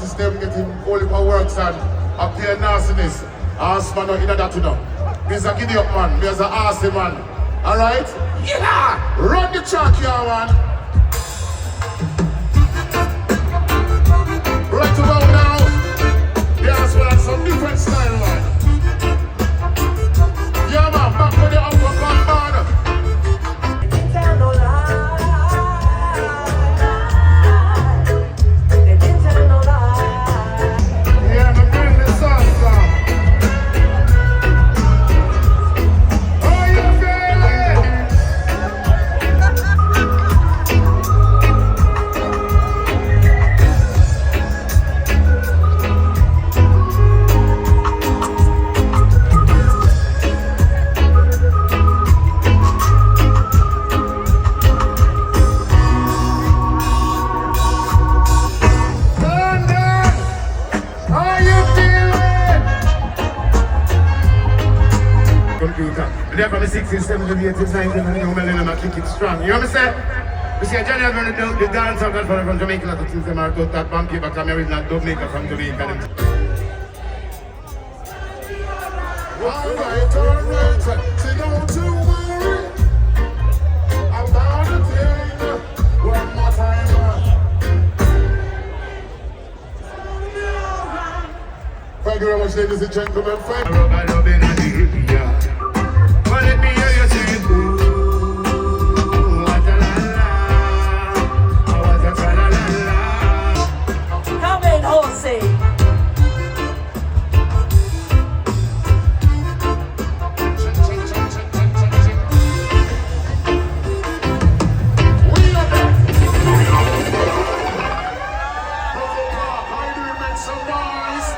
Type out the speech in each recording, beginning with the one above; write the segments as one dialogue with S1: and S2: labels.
S1: artists them getting all the works and appear nastiness. Ask man in that you know. Me's a giddy up man, me's a arsey man. Alright? Yeah! Run the track here man. Right about now, there's one some different style man. Yeah man, back with the upper man man. From the 60s, 70s, 80s, 90s, and you millennium, I kick it strong. You understand? You see, Johnny has been the dance of that from Jamaica, that things them are good, that bumpy, but I'm not Jamaica from Jamaica. Alright, so don't you worry about the thing. One more time. Thank you very much, ladies and gentlemen. Let me hear you sing. Ooh, what a la la, what a tra la la la.
S2: Come in, Horsey.
S1: We are back. I do make some noise.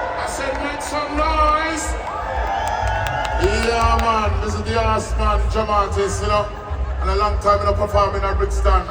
S1: I said make some noise. Yeah man, this is the last man, drum artist, you know. And a long time in performing at Brixton.